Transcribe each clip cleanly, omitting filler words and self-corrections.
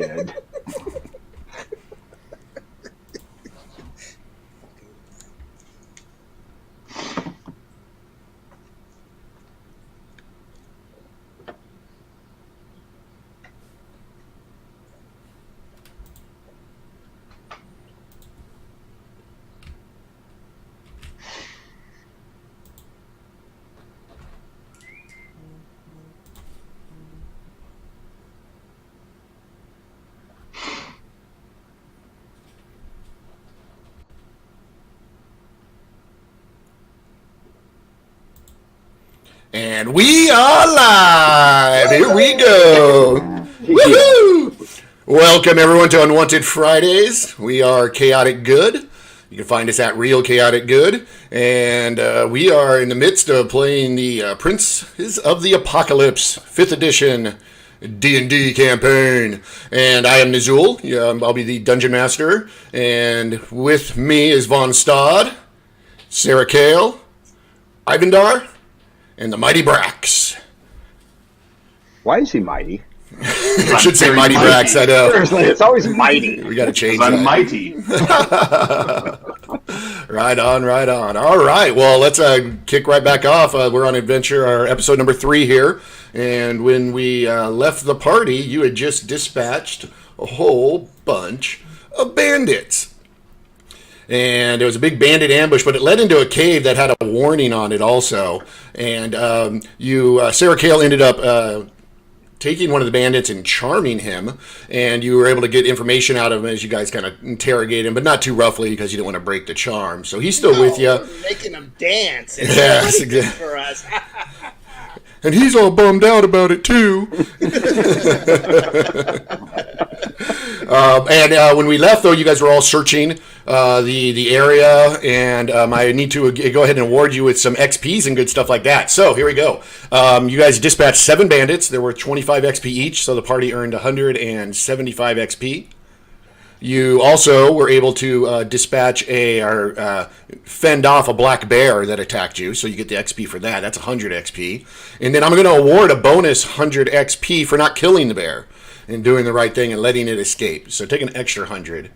Unwanted. And we are live. Here we go. Woohoo! Welcome everyone to Unwanted Fridays. We are Chaotic Good. You can find us at Real Chaotic Good, and we are in the midst of playing the Princes of the Apocalypse 5th edition D&D campaign. And I am Nizul. I'll be the Dungeon Master, and with me is Von Stad, Sarah Kale, Ivandar, and the Mighty Brax. Why is he mighty? I should say Mighty Brax, I know. Seriously, it's always mighty. We got to change I'm that. mighty. Right on, right on. All right, well, let's kick right back off. We're on adventure, our episode number 3 here. And when we left the party, you had just dispatched a whole bunch of bandits. And there was a big bandit ambush, but it led into a cave that had a warning on it also. And Sarah Kale ended up taking one of the bandits and charming him, and you were able to get information out of him as you guys kind of interrogate him, but not too roughly because you didn't want to break the charm. So he's still with you. Making him dance. And yes, exactly. For us. And he's all bummed out about it too. And when we left, though, you guys were all searching the area, and I need to go ahead and award you with some XPs and good stuff like that. So here we go. You guys dispatched 7 bandits. There were 25 XP each, so the party earned 175 XP. You also were able to dispatch fend off a black bear that attacked you, so you get the XP for that. That's 100 XP. And then I'm going to award a bonus 100 XP for not killing the bear and doing the right thing and letting it escape. So take an extra 100.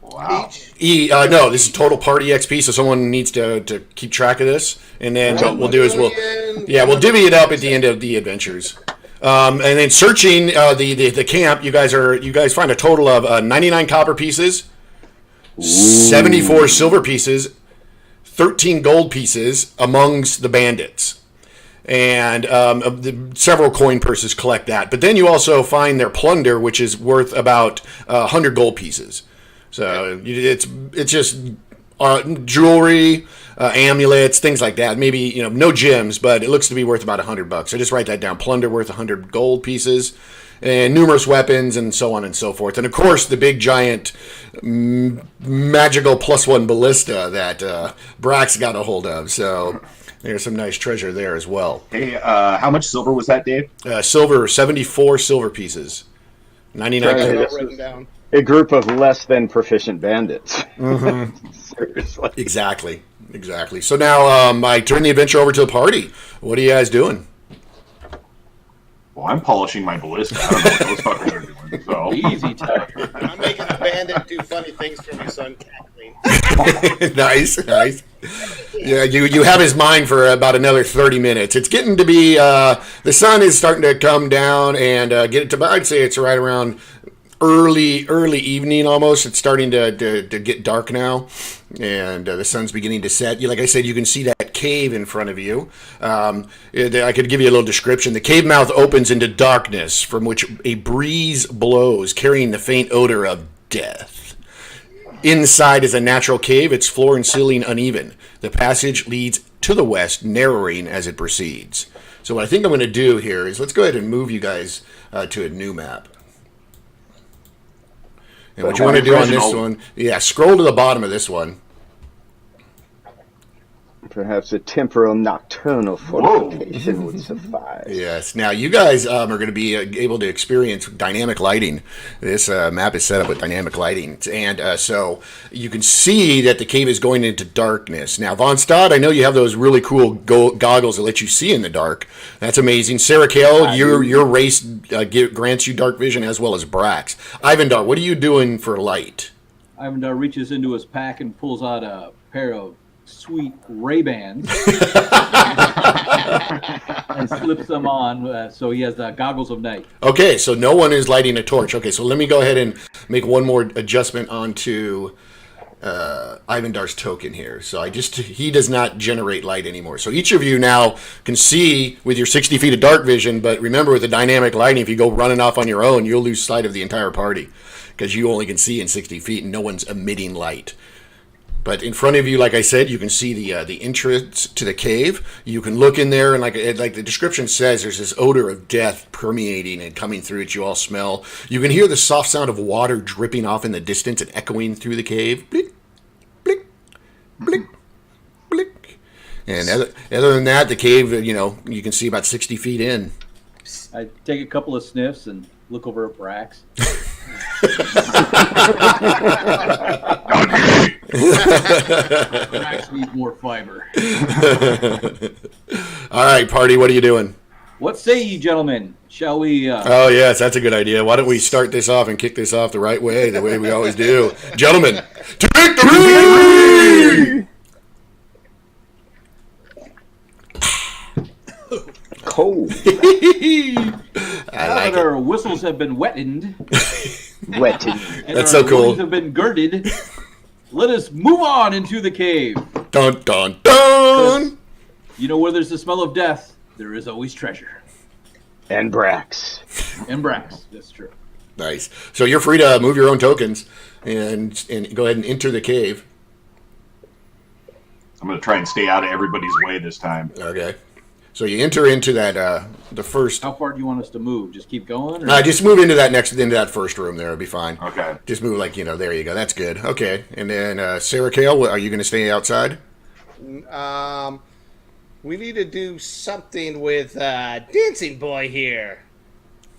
Wow. No, this is total party XP, so someone needs to keep track of this. And then what we'll do is we'll divvy it up at the end of the adventures. And then searching the camp, you guys find a total of 99 copper pieces, 74 silver pieces, 13 gold pieces amongst the bandits. And several coin purses collect that. But then you also find their plunder, which is worth about 100 gold pieces. So it's just jewelry, amulets, things like that. Maybe no gems, but it looks to be worth about $100. So just write that down. Plunder worth 100 gold pieces, and numerous weapons, and so on and so forth. And of course, the big giant magical +1 ballista that Brax got a hold of. So there's some nice treasure there as well. Hey, how much silver was that, Dave? Silver, 74 silver pieces. 99 gold. Written down. A group of less than proficient bandits. Mm-hmm. Seriously. Exactly. So now I turn the adventure over to the party. What are you guys doing? Well, I'm polishing my ballista. I don't know what those fuckers are doing. So. Easy time. I'm making a bandit do funny things for me so I'm cackling. Nice. Yeah, you have his mind for about another 30 minutes. It's getting to be, the sun is starting to come down and get it to, I'd say it's right around early evening almost. It's starting to get dark now, and the sun's beginning to set. Like I said, you can see that cave in front of you. I could give you a little description. The cave mouth opens into darkness from which a breeze blows, carrying the faint odor of death. Inside is a natural cave, its floor and ceiling uneven. The passage leads to the west, narrowing as it proceeds. So what I think I'm going to do here is let's go ahead and move you guys to a new map. And what you want to do on this one, scroll to the bottom of this one. Perhaps a temporal nocturnal fortification would suffice. Yes. Now, you guys are going to be able to experience dynamic lighting. This map is set up with dynamic lighting. And so you can see that the cave is going into darkness. Now, Von Stad, I know you have those really cool goggles that let you see in the dark. That's amazing. Sarah Kale, your race grants you dark vision as well as Brax. Ivandar, what are you doing for light? Ivandar reaches into his pack and pulls out a pair of sweet Ray-Bans and slips them on, so he has the goggles of night. Okay, so no one is lighting a torch. Okay, so let me go ahead and make one more adjustment onto Ivandar's token here. So he does not generate light anymore. So each of you now can see with your 60 feet of dark vision, but remember with the dynamic lighting, if you go running off on your own, you'll lose sight of the entire party because you only can see in 60 feet and no one's emitting light. But in front of you, like I said, you can see the entrance to the cave. You can look in there, and like the description says, there's this odor of death permeating and coming through it. You all smell. You can hear the soft sound of water dripping off in the distance and echoing through the cave. Blick, blick, blick, blick. And other than that, the cave, you can see about 60 feet in. I take a couple of sniffs and look over at Brax. Brax needs more fiber. All right, party, what are you doing? What say ye, gentlemen? Shall we... Oh, yes, that's a good idea. Why don't we start this off and kick this off the right way, the way we always do. Gentlemen, to victory! Cold. Now that our whistles have been wetted, Wetted. and That's our so cool. loins have been girded, let us move on into the cave. Dun, dun, dun! You know, where there's the smell of death, there is always treasure. And Brax. And Brax, that's true. Nice. So you're free to move your own tokens and go ahead and enter the cave. I'm going to try and stay out of everybody's way this time. Okay. So you enter into that the first. How far do you want us to move? Just keep going? Or? Just move into that first room there. It'll be fine. Okay. Just move there you go. That's good. Okay. And then Sarah Kale, are you going to stay outside? We need to do something with Dancing Boy here.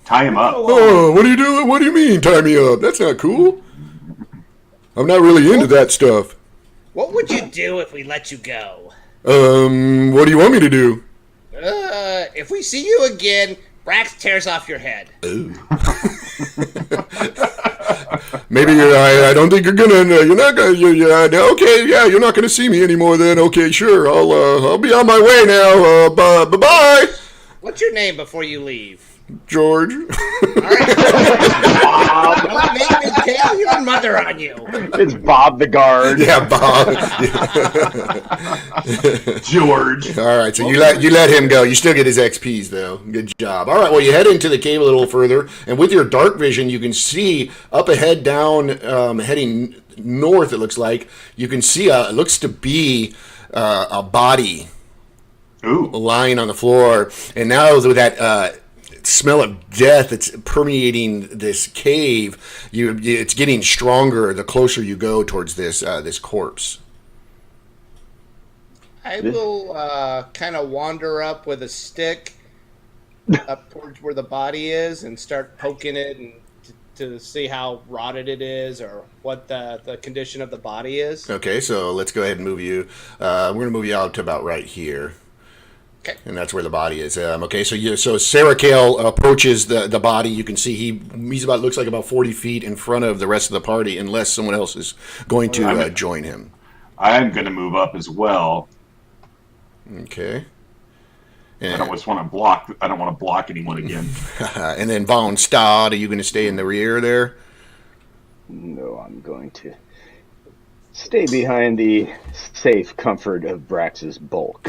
Tie him up. Oh, what are you doing? What do you mean tie me up? That's not cool. I'm not really into that stuff. What would you do if we let you go? What do you want me to do? If we see you again, Brax tears off your head. Ooh. Maybe I don't think you're not gonna. Okay, yeah, you're not gonna see me anymore. Then okay, sure, I'll be on my way now. Bye bye. What's your name before you leave? George. All right. Don't make me tell your mother on you. It's Bob the guard. Yeah, Bob. George. All right, so you let him go. You still get his XPs though. Good job. All right, well you head into the cave a little further, and with your dark vision, you can see up ahead, down, heading north. It looks like you can see it looks to be a body. Ooh. Lying on the floor, and now with that smell of death that's permeating this cave, it's getting stronger the closer you go towards this corpse. I will kind of wander up with a stick up towards where the body is and start poking it and to see how rotted it is or what the condition of the body is. Okay, so let's go ahead and move you. We're going to move you out to about right here. Okay. And that's where the body is. Okay, so Sarah Kale approaches the body. You can see he's looks like about 40 feet in front of the rest of the party, unless someone else is going to join him. I'm going to move up as well. Okay. I don't want to block. I don't want to block anyone again. And then Von Stad, are you going to stay in the rear there? No, I'm going to stay behind the safe comfort of Brax's bulk.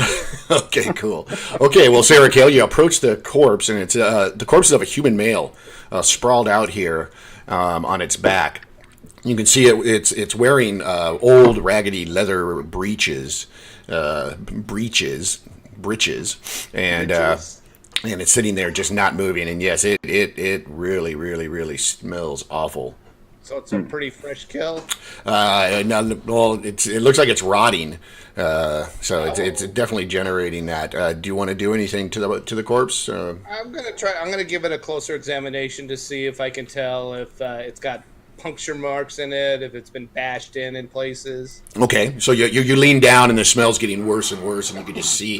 Okay, cool. Okay, well, Sarah Kale, you approach the corpse, and it's the corpse of a human male sprawled out here on its back. You can see it's wearing old, raggedy leather breeches, and it's sitting there just not moving. And yes, it really, really, really smells awful. So it's a pretty fresh kill. No, well, it looks like it's rotting, so it's definitely generating that. Do you want to do anything to the corpse? I'm gonna give it a closer examination to see if I can tell if it's got puncture marks in it, if it's been bashed in places. Okay, so you lean down and the smell's getting worse and worse, and you can just see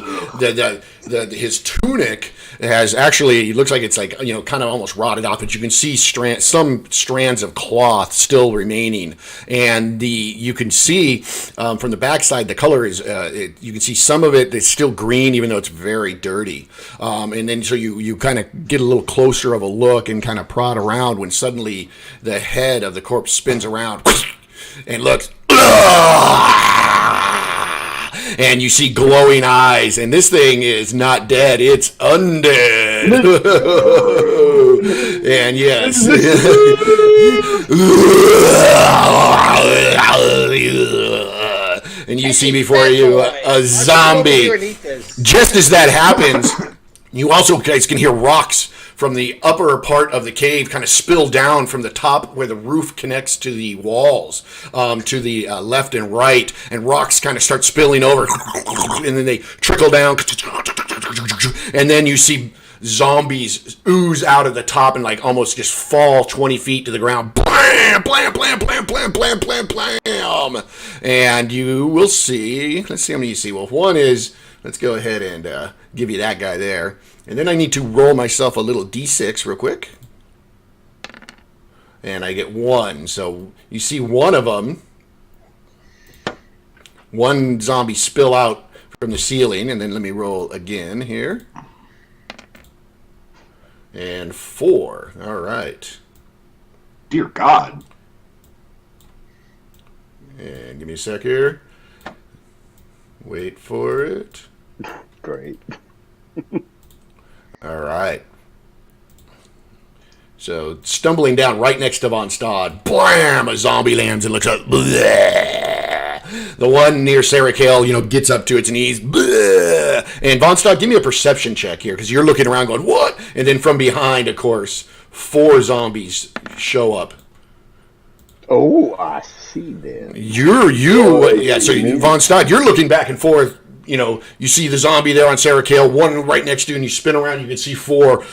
his tunic has actually, it looks like it's like, kind of almost rotted off, but you can see some strands of cloth still remaining, and you can see from the backside the color is you can see some of it is still green even though it's very dirty, and then so you kind of get a little closer of a look and kind of prod around when suddenly the head of the corpse spins around and looks, and you see glowing eyes, and this thing is not dead, it's undead. And yes. And you see before you a zombie. Just as that happens, you also guys can hear rocks from the upper part of the cave kind of spill down from the top where the roof connects to the walls, to the left and right, and rocks kind of start spilling over, and then they trickle down, and then you see zombies ooze out of the top and like almost just fall 20 feet to the ground. Blam, blam, blam, blam, blam, blam, blam, blam. And you will see, let's see how many you see. Well, one is, let's go ahead and give you that guy there. And then I need to roll myself a little d6 real quick. And I get 1. So you see one of them. One zombie spill out from the ceiling. And then let me roll again here. And 4. All right. Dear God. And give me a sec here. Wait for it. Great. All right. So, stumbling down right next to Von Stad, blam, a zombie lands and looks up. Bleh. The one near Sarah Kale, gets up to its knees. Bleh. And Von Stad, give me a perception check here, because you're looking around going, what? And then from behind, of course, 4 zombies show up. Oh, I see them. So Von Stad, you're looking back and forth. You see the zombie there on Sarah Kale, one right next to you, and you spin around, you can see 4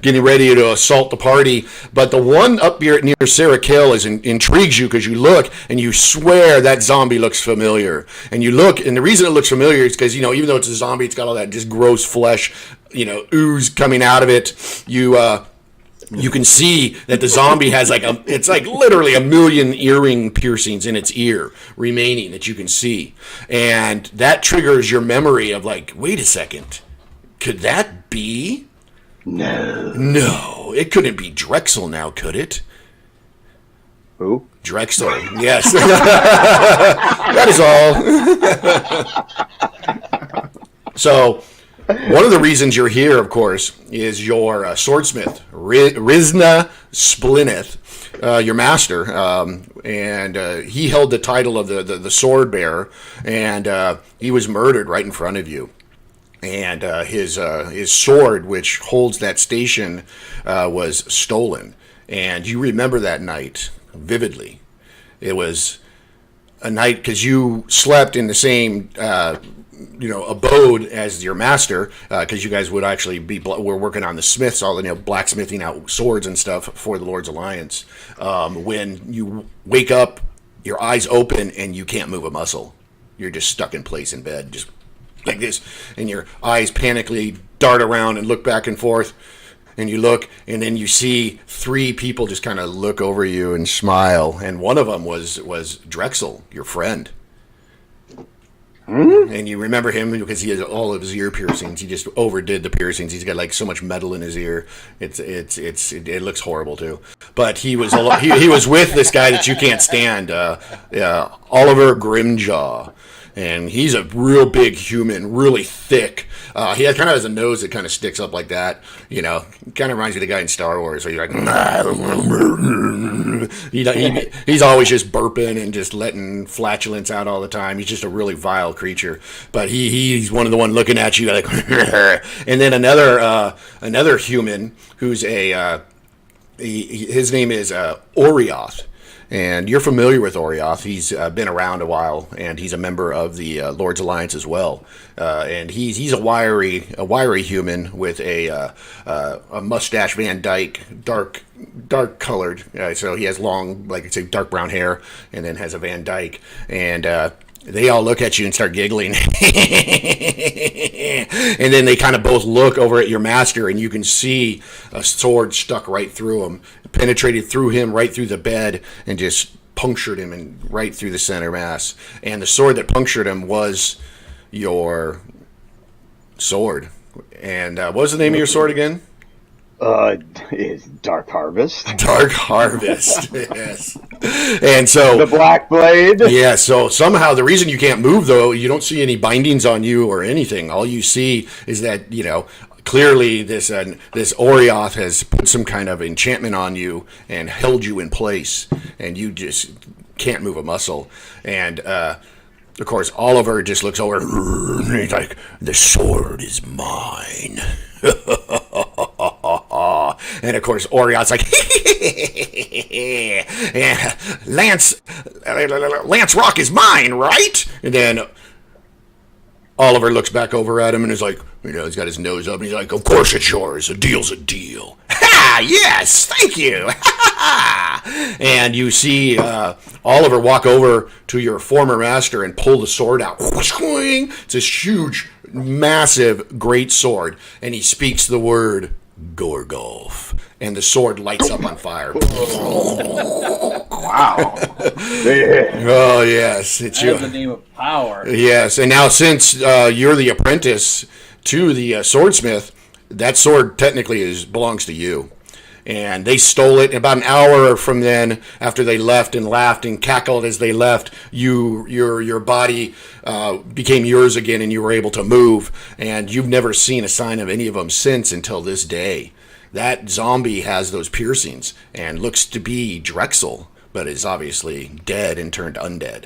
getting ready to assault the party. But the one up here near Sarah Kale intrigues you because you look and you swear that zombie looks familiar. And you look, and the reason it looks familiar is because, even though it's a zombie, it's got all that just gross flesh, ooze coming out of it. You can see that the zombie has it's like literally 1 million earring piercings in its ear remaining that you can see. And that triggers your memory of wait a second, could that be? No, it couldn't be Drexel now, could it? Who? Drexel, yes. That is all. So, one of the reasons you're here, of course, is your swordsmith, Rizna Splineth, your master, and he held the title of the sword bearer, and he was murdered right in front of you. And his sword, which holds that station, was stolen. And you remember that night vividly. It was a night because you slept in the same abode as your master, because you guys would actually we're working on the smiths, all blacksmithing out swords and stuff for the Lord's Alliance. When you wake up, your eyes open and you can't move a muscle. You're just stuck in place in bed, just like this, and your eyes panically dart around and look back and forth, and you look, and then you see 3 people just kind of look over you and smile, and one of them was Drexel, your friend. And you remember him because he has all of his ear piercings. He just overdid the piercings. He's got so much metal in his ear. It looks horrible too. But he was he was with this guy that you can't stand, Oliver Grimjaw. And he's a real big human, really thick. He kind of has a nose that kind of sticks up like that. Kind of reminds me of the guy in Star Wars. So you're like, he's always just burping and just letting flatulence out all the time. He's just a really vile creature. But he's one of the one looking at you like, and then another human who's his name is Orioth. And you're familiar with Orioth. He's been around a while, and he's a member of the Lord's Alliance as well. And he's a wiry human with a mustache Van Dyke, dark colored. So he has long, like I say, dark brown hair, and then has a Van Dyke. And they all look at you and start giggling. And then they kind of both look over at your master, and you can see a sword stuck right through him, penetrated through him, right through the bed, and just punctured him and right through the center mass. And the sword that punctured him was your sword. And what was the name of your sword again? Is Dark Harvest. Dark Harvest, yes. And so The Black Blade. yeah, so somehow the reason you can't move, though, you don't see any bindings on you or anything. All you see is that, clearly this Orioth has put some kind of enchantment on you and held you in place, and you just can't move a muscle. And of course, Oliver just looks over and he's like, "The sword is mine." And of course, Orioth's like, yeah, Lance Rock is mine, right? And then Oliver looks back over at him and is like, he's got his nose up, and he's like, "Of course it's yours. A deal's a deal." Ha! Yes, thank you. And you see Oliver walk over to your former master and pull the sword out. It's this huge, massive, great sword, and he speaks the word Gorgolf, and the sword lights up on fire. Wow. Oh yes, it's That you. is the name of power. Yes, and now since you're the apprentice to the swordsmith, that sword technically belongs to you. And they stole it about an hour from then. After they left and laughed and cackled as they left, your body became yours again, and you were able to move. And you've never seen a sign of any of them since until this day. That zombie has those piercings and looks to be Drexel, but is obviously dead and turned undead.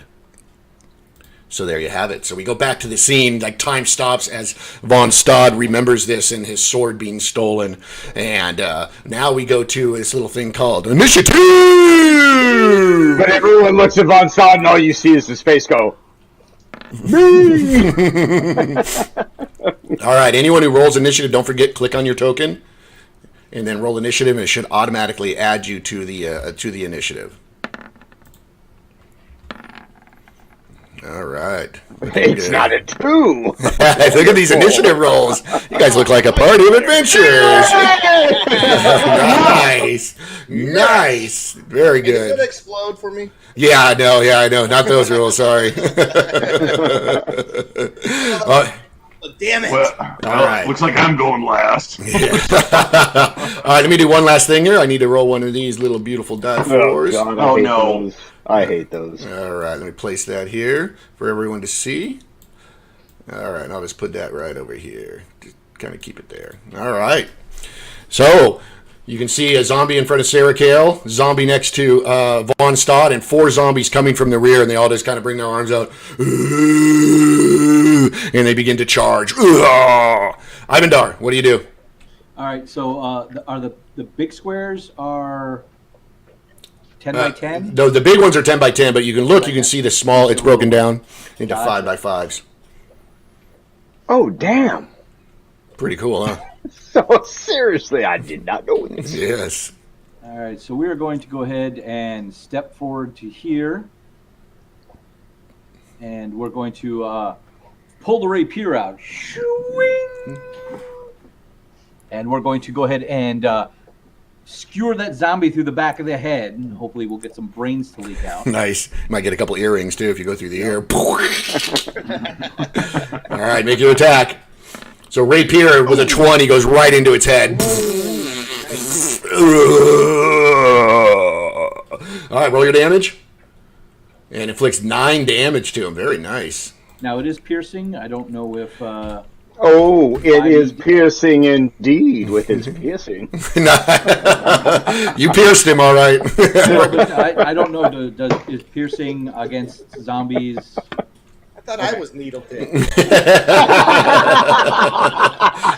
So there you have it. So we go back to the scene, like time stops as Von Stad remembers this and his sword being stolen. And now we go to this little thing called Initiative! But everyone looks at Von Stad, and all you see is his face go. All right, anyone who rolls initiative, don't forget, click on your token and then roll initiative, and it should automatically add you to the initiative. All right. It's not a 2. Look at these initiative rolls. You guys look like a party of adventurers. Nice. Very Can it good. explode for me? Yeah, I know. Not those rolls, sorry. Oh, damn it! Well, All right. looks like I'm going last. All right, let me do one last thing here. I need to roll one of these little beautiful die fours. God, Oh, hate no. those. I hate those. All right, let me place that here for everyone to see. All right, and I'll just put that right over here. Just kind of keep it there. All right. So you can see a zombie in front of Sarah Kale, zombie next to Von Stad, and 4 zombies coming from the rear, and they all just kind of bring their arms out, and they begin to charge. Ivandar, what do you do? All right, so are the big squares are 10 by 10? No, the big ones are 10 by 10, but you can see the small, it's broken down into 5 by 5s. Oh, damn. Pretty cool, huh? So, seriously, I did not know this. Yes. All right, so we are going to go ahead and step forward to here. And we're going to pull the rapier out. Shoo-wing! And we're going to go ahead and skewer that zombie through the back of the head. And hopefully we'll get some brains to leak out. Nice. Might get a couple earrings, too, if you go through the ear. All right, make your attack. So rapier with a 20 goes right into its head. All right, roll your damage. And inflicts 9 damage to him. Very nice. Now it is piercing. I don't know if... Oh, it is piercing indeed with his piercing. You pierced him, all right. I don't know. Is piercing against zombies I thought I was needle dick.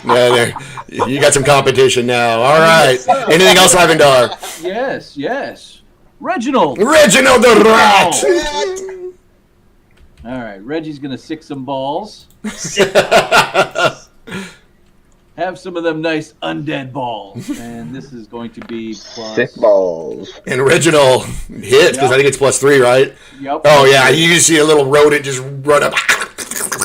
Yeah, you got some competition now. All right. Anything else, Ivandar? Yes. Reginald. Reginald the Rat. All right, Reggie's gonna sick some balls. Have some of them nice undead balls, and this is going to be plus. Sick balls. And Reginald hits because I think it's +3, right? Yep. Oh yeah, you just see a little rodent just run up.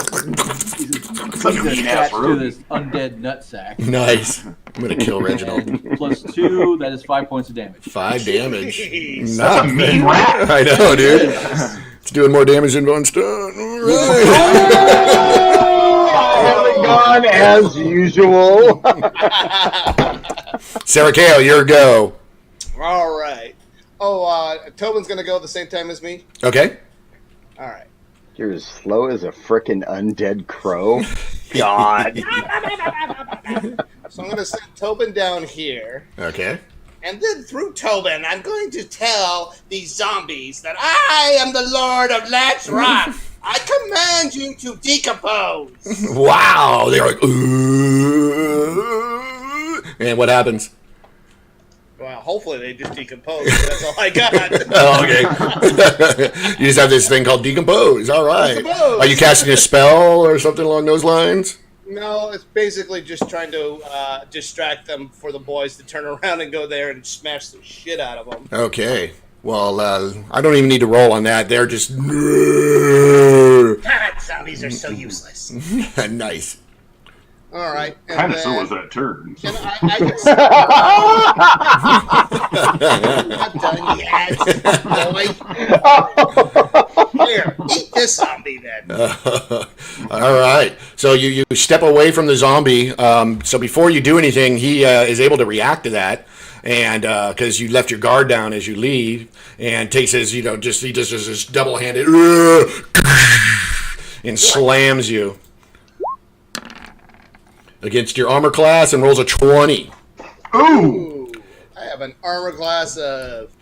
He's Such a mean-ass attached to rodent. this undead nutsack. Nice. I'm gonna kill Reginald. And +2, that is 5 points of damage. 5 damage. Jeez. Not a mean rat. I know, dude. It's doing more damage than Von Stone. Gone as usual. Sarah Kale, your go. All right. Oh, Tobin's gonna go at the same time as me. Okay. All right. You're as slow as a frickin' undead crow. God. So I'm gonna send Tobin down here, Okay. and then through Tobin, I'm going to tell these zombies that I am the Lord of Let's Rock. I command you to decompose. Wow. They're like, ooh. And what happens? Well, hopefully they just decompose. That's all I got. Oh, okay. You just have this thing called decompose. All right. Decompose. Are you casting a spell or something along those lines? No, it's basically just trying to distract them for the boys to turn around and go there and smash the shit out of them. Okay. Well, I don't even need to roll on that. They're just Zombies are so useless. nice. All right. And Kind of so then- was that turd. Can I I'm not done yet, boy. Here, eat this zombie then. All right. So you step away from the zombie. So before you do anything, he is able to react to that, and because you left your guard down as you leave, and takes his he just does this double-handed and slams you against your armor class and rolls a 20. Ooh! Ooh, I have an armor class of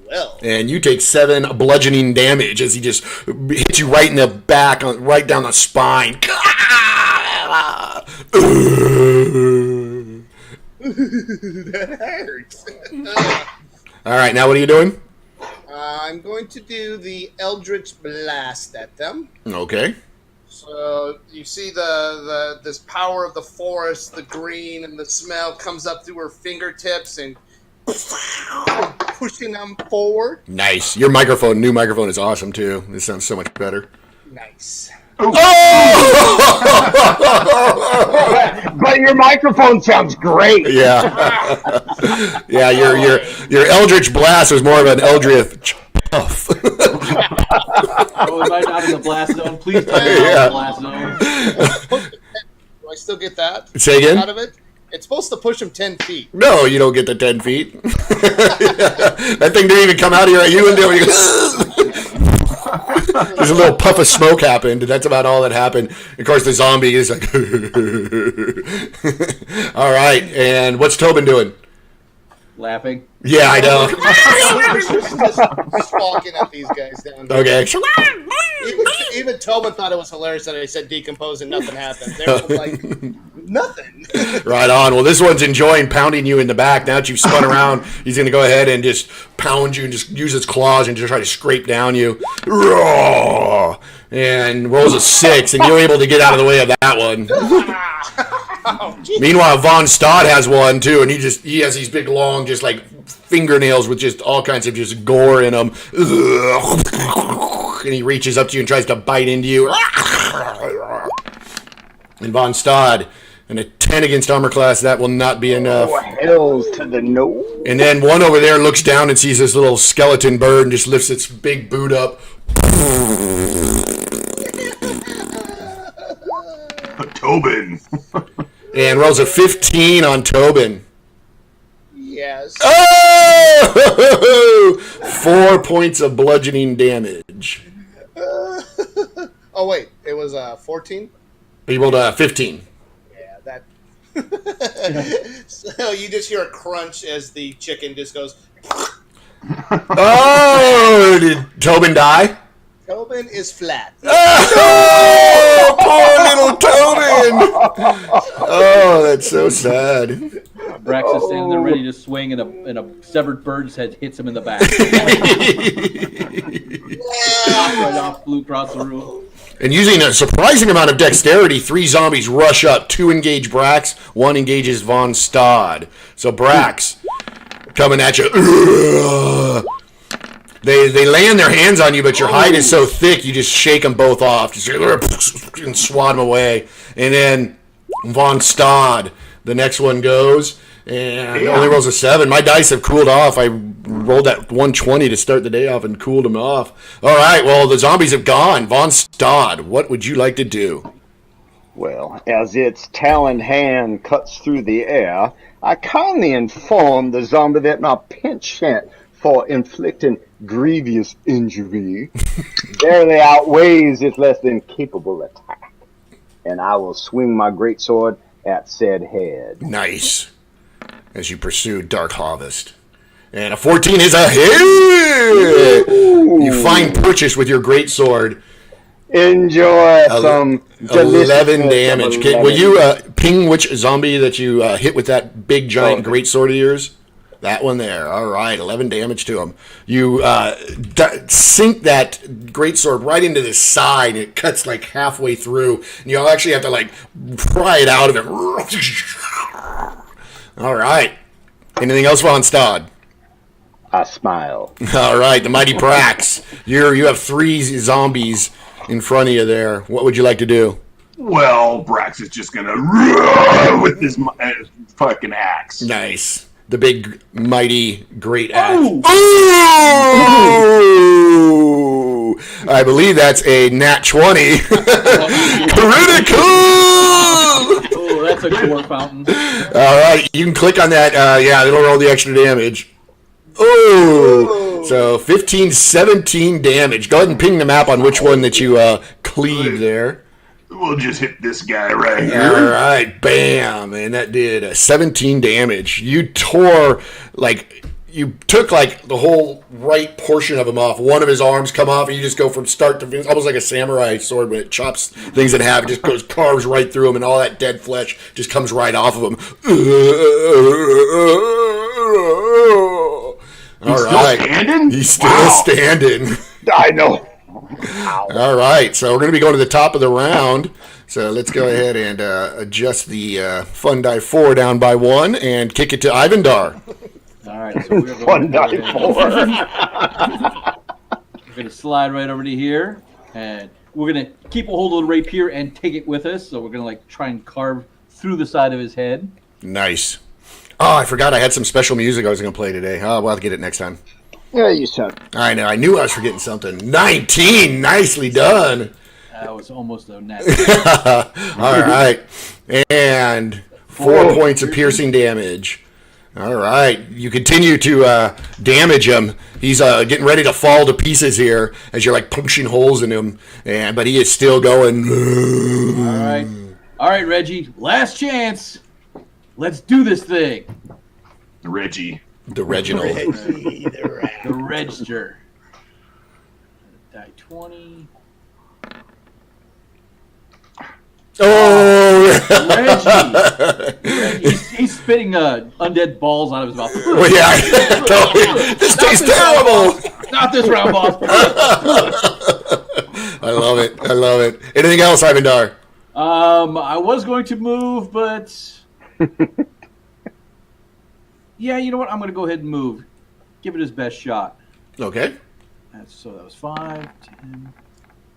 12. And you take 7 bludgeoning damage as he just hits you right in the back, right down the spine. That hurts. All right, now what are you doing? I'm going to do the Eldritch Blast at them. Okay. So you see the this power of the forest, the green and the smell comes up through her fingertips and pushing them forward. Nice. Your new microphone is awesome too. This sounds so much better. Nice. But your microphone sounds great. Yeah. Yeah, your Eldritch Blast was more of an Eldritch Puff. Oh, am I not in the blast zone? Please tell me I'm Yeah. in the blast zone. Do I still get that Say again? out of it? It's supposed to push him 10 feet. No, you don't get the 10 feet. That thing didn't even come out of you and do There's a little puff of smoke happened, and that's about all that happened. Of course, the zombie is like, all right, and what's Tobin doing? Laughing. Yeah, I know. just squawking at these guys down there. Okay. Even Tobin thought it was hilarious that I said decompose and nothing happened. They were like, nothing. Right on. Well, this one's enjoying pounding you in the back. Now that you've spun around, he's going to go ahead and just pound you and just use his claws and just try to scrape down you. Roar! And rolls a 6, and you're able to get out of the way of that one. Oh, geez. Meanwhile, Von Stad has one too, and he has these big, long, just like fingernails with just all kinds of just gore in them. And he reaches up to you and tries to bite into you. And Von Stad, and a 10 against armor class, that will not be enough. Oh, hells to the no. And then one over there looks down and sees this little skeleton bird and just lifts its big boot up. Tobin! And rolls a 15 on Tobin. Yes. Oh! 4 points of bludgeoning damage. Oh, wait. It was 14? He rolled a 15. Yeah, that. So you just hear a crunch as the chicken just goes. Oh! Did Tobin die? Tobin is flat. Oh, poor little Tobin! Oh, that's so sad. Brax is standing there ready to swing, and a severed bird's head hits him in the back. Right off, flew across the room. And using a surprising amount of dexterity, 3 zombies rush up. 2 engage Brax, 1 engages Von Stad. So Brax, coming at you. They land their hands on you, but your hide is so thick, you just shake them both off. Just and swat them away. And then Von Stad, the next one goes, and only rolls a 7. My dice have cooled off. I rolled that 120 to start the day off and cooled them off. All right, well, the zombies have gone. Von Stad, what would you like to do? Well, as its taloned hand cuts through the air, I kindly inform the zombie that my penchant for inflicting grievous injury barely outweighs its less than capable attack. And I will swing my greatsword at said head. Nice. As you pursue Dark Harvest. And a 14 is a hit! You find purchase with your greatsword. Enjoy some 11 damage. Will you ping which zombie that you hit with that big giant greatsword of yours? That one there. All right, 11 damage to him. You sink that greatsword right into the side, and it cuts like halfway through. And you'll actually have to like pry it out of him. All right. Anything else, Von Stad? I smile. All right, the mighty Brax. You have 3 zombies in front of you there. What would you like to do? Well, Brax is just going to with this fucking axe. Nice. The big, mighty, great axe. Ooh. Ooh! I believe that's a nat 20. Critical! Oh, that's a core fountain. All right, you can click on that. Yeah, it'll roll the extra damage. Oh, so 15, 17 damage. Go ahead and ping the map on which one that you cleave there. We'll just hit this guy right here. All right, bam, and that did 17 damage. You took like the whole right portion of him off. One of his arms come off, and you just go from start to finish, almost like a samurai sword when it chops things in half. It just goes carves right through him, and all that dead flesh just comes right off of him. All right, standing? He's still standing. I know. All right, so we're going to be going to the top of the round. So let's go ahead and adjust the fun die 4 down by 1 and kick it to Ivandar. All right, so we're Fun die 4. We're going to slide right over to here, and we're going to keep a hold of the rapier and take it with us. So we're going to try and carve through the side of his head. Nice. Oh, I forgot I had some special music I was going to play today. Oh, we'll have to get it next time. Yeah, you sound. I know. I knew I was forgetting something. 19. Nicely done. That was almost a net. All right. And 4 points of piercing damage. All right. You continue to damage him. He's getting ready to fall to pieces here as you're punching holes in him. But he is still going. All right, Reggie. Last chance. Let's do this thing. Reggie. The Reginald. The Register. Die 20. Oh! Reggie. He's spitting undead balls out of his mouth. Well, yeah. This tastes terrible. Not this round, boss. I love it. I love it. Anything else, Ivandar? I was going to move, but yeah, you know what? I'm going to go ahead and move. Give it his best shot. Okay. That was 5, 10.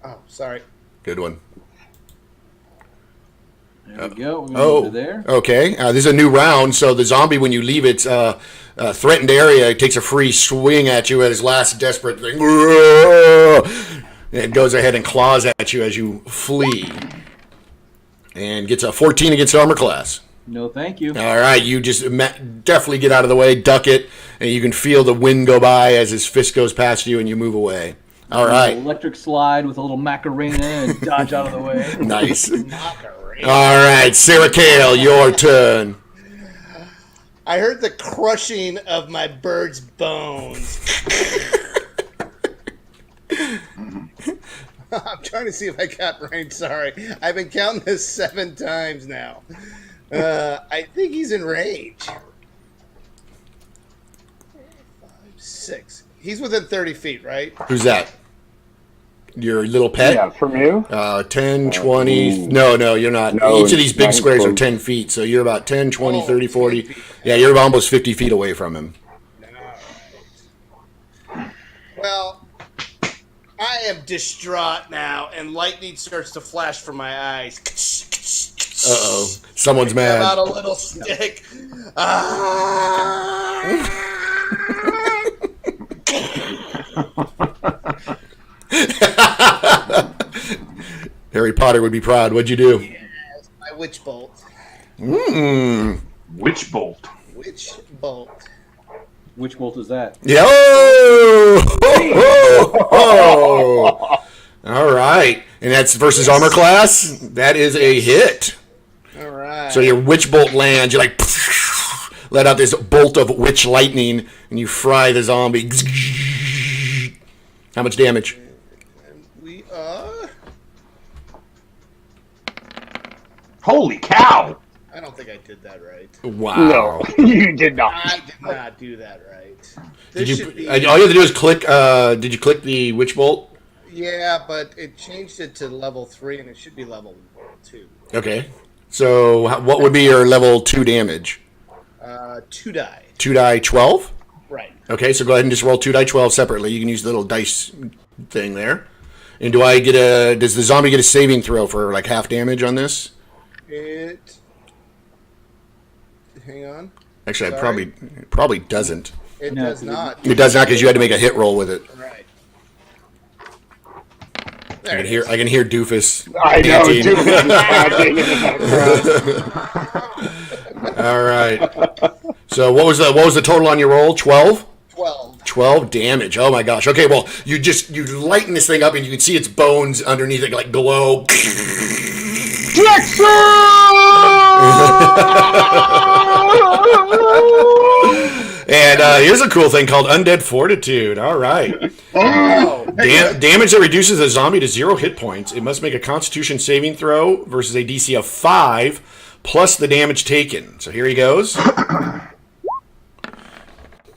Oh, sorry. Good one. There we go. We're going to move to there. Okay. This is a new round, so the zombie, when you leave its threatened area, it takes a free swing at you at his last desperate thing. And it goes ahead and claws at you as you flee. And gets a 14 against armor class. No, thank you. All right, you just definitely get out of the way, duck it, and you can feel the wind go by as his fist goes past you, and you move away. All right. Electric slide with a little Macarena and dodge out of the way. Nice. All right, Sarah Kale, your turn. I heard the crushing of my bird's bones. I'm trying to see if I got range. Sorry. I've been counting this 7 times now. I think he's in range. 4, 5, 6. He's within 30 feet, right? Who's that? Your little pet? Yeah, from you? 10, 20. No, you're not. No, Each of these big not squares are close. 10 feet, so you're about 10, 20, 30, 40. 10 feet. Yeah, you're almost 50 feet away from him. Well, I am distraught now, and lightning starts to flash from my eyes. Uh-oh. Someone's Pull mad. out a little stick. Ah! Harry Potter would be proud. What'd you do? Yes, my witch bolt. Witch bolt. Witch bolt. Which bolt is that? Yo! All right. And that's versus armor class? That is a hit. All right. So your witch bolt lands. You like let out this bolt of witch lightning, and you fry the zombie. How much damage? We are. Holy cow! I don't think I did that right. Wow. No, you did not. I did not do that right. Did This you? should be. All you have to do is click. Did you click the witch bolt? Yeah, but it changed it to level 3, and it should be level 2. Okay. So what would be your level 2 damage? 2 die. 2 die 12. Right. Okay, so go ahead and just roll 2 die 12 separately. You can use the little dice thing there. And does the zombie get a saving throw for like half damage on this? Hang on. Actually, Sorry. it probably doesn't. It No, does not. It does not because you had to make a hit roll with it. Right. I can hear Doofus. I know, panting. dude. in the background. All right. So what was the total on your roll? 12? 12. 12 damage. Oh my gosh. Okay, well, you lighten this thing up and you can see its bones underneath it like glow. And here's a cool thing called Undead Fortitude. All right. Damage that reduces a zombie to 0 hit points. It must make a Constitution saving throw versus a DC of 5 plus the damage taken. So here he goes.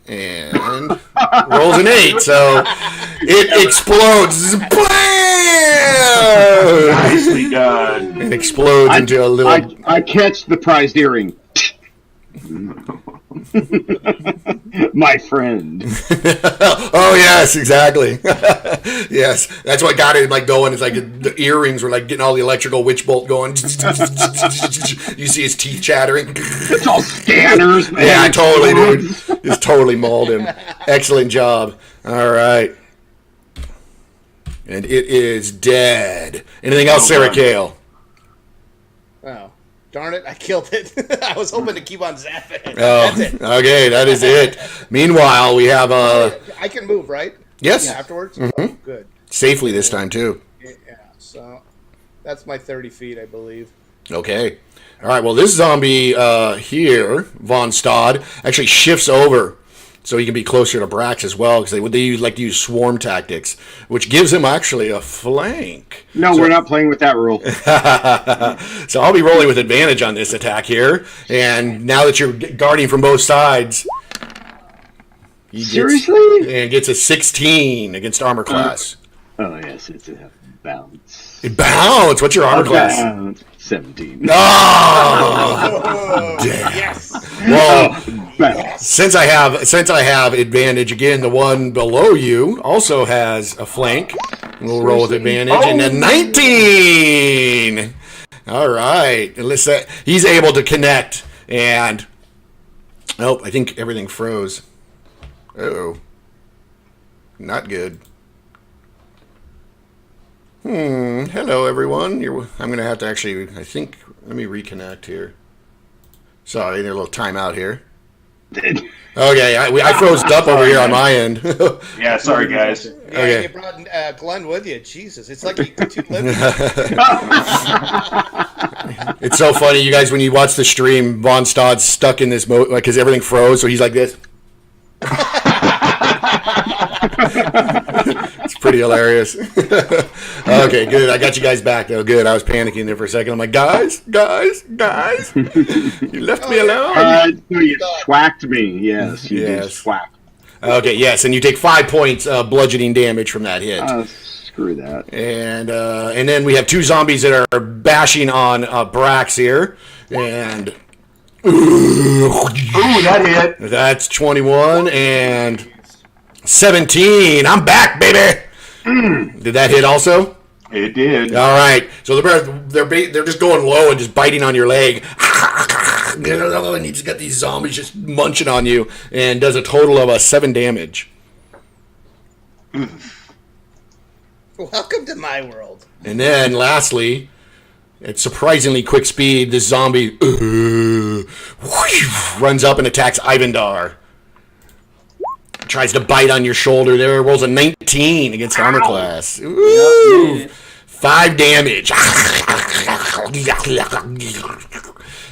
And rolls an 8. So it explodes. Blam! Nicely done. It explodes into a little... I catch the prized earring. My friend. Oh yes, exactly. Yes, that's what got it like going. It's like the earrings were like getting all the electrical witch bolt going. You see his teeth chattering. It's all scanners, man. Yeah, totally, dude. Just totally mauled him. Excellent job. All right, and it is dead. Anything else, Sarah Kale? Oh. Darn it, I killed it. I was hoping to keep on zapping it. Oh, That's it. okay, that is it. Meanwhile, we have I can move, right? yes, Yeah, afterwards? Oh, good. safely this time too. Yeah, so that's my 30 feet, I believe. Okay. All right. Well, this zombie here, Von Stad, actually shifts over so he can be closer to Brax as well because they like to use swarm tactics, which gives him actually a flank. No, we're not playing with that rule. So I'll be rolling with advantage on this attack here. And now that you're guarding from both sides, Seriously? and gets a 16 against armor class. Oh, yes, it's a bounce. It bounce. What's your armor class? Bounce. 17. Oh, damn. Yes! Well, Bounce. since I have advantage again, the one below you also has a flank. We'll roll with advantage, and a 19. All right, he's able to connect, and I think everything froze. Uh-oh, not good. Hello, everyone. I'm going to have to actually, let me reconnect here. Sorry, there's a little timeout here. Okay, I froze up over here on my end. Yeah, sorry guys. Yeah, Okay. you brought Glenn with you. Jesus, it's like you two live. It's so funny, you guys, when you watch the stream, Von Stad's stuck in this mode, because everything froze, so he's like this. It's pretty hilarious. Okay, good. I got you guys back though. Good. I was panicking there for a second. I'm like, guys, you left me alone. So you swacked me. Yes, you did swack. Okay, yes, and you take 5 points bludgeoning damage from that hit. Screw that. And then we have 2 zombies that are bashing on Brax here, and Ooh, that hit. that's 21 and 17. I'm back, baby. Did that hit also? It did. All right. So they're just going low and just biting on your leg. And you just got these zombies just munching on you, and does a total of 7 damage. Welcome to my world. And then lastly, at surprisingly quick speed, this zombie runs up and attacks Ivandar. Tries to bite on your shoulder there. Rolls a 19 against armor class. Ooh, 5 damage.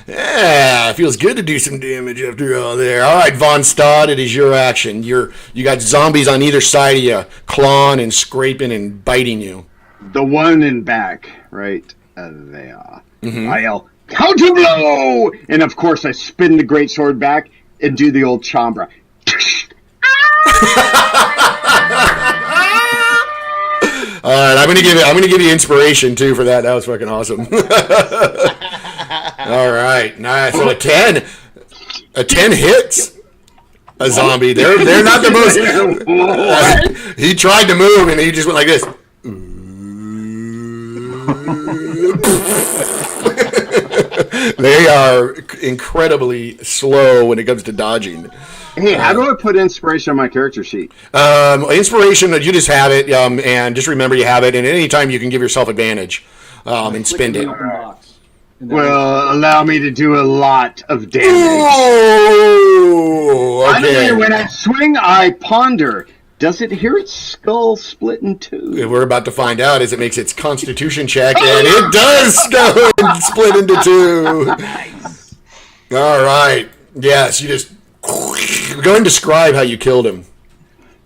Yeah, it feels good to do some damage after all there. All right, Von Stad, it is your action. You got zombies on either side of you, clawing and scraping and biting you. The one in back, right there. I yell, counter blow! And of course I spin the greatsword back and do the old chambra. All right, I'm gonna give you inspiration too for that. That was fucking awesome. All right, nice. So a 10 hits a zombie. They're not the most. He tried to move and he just went like this. They are incredibly slow when it comes to dodging. Hey, how do I put inspiration on my character sheet? Inspiration, you just have it, and just remember you have it, and anytime you can give yourself advantage and spend it. Well, allow me to do a lot of damage. Oh, okay. When I swing, I ponder. Does it hear its skull split in two? We're about to find out as it makes its constitution check, and it does go and split into 2. Nice. All right. Yes, you just go ahead and describe how you killed him.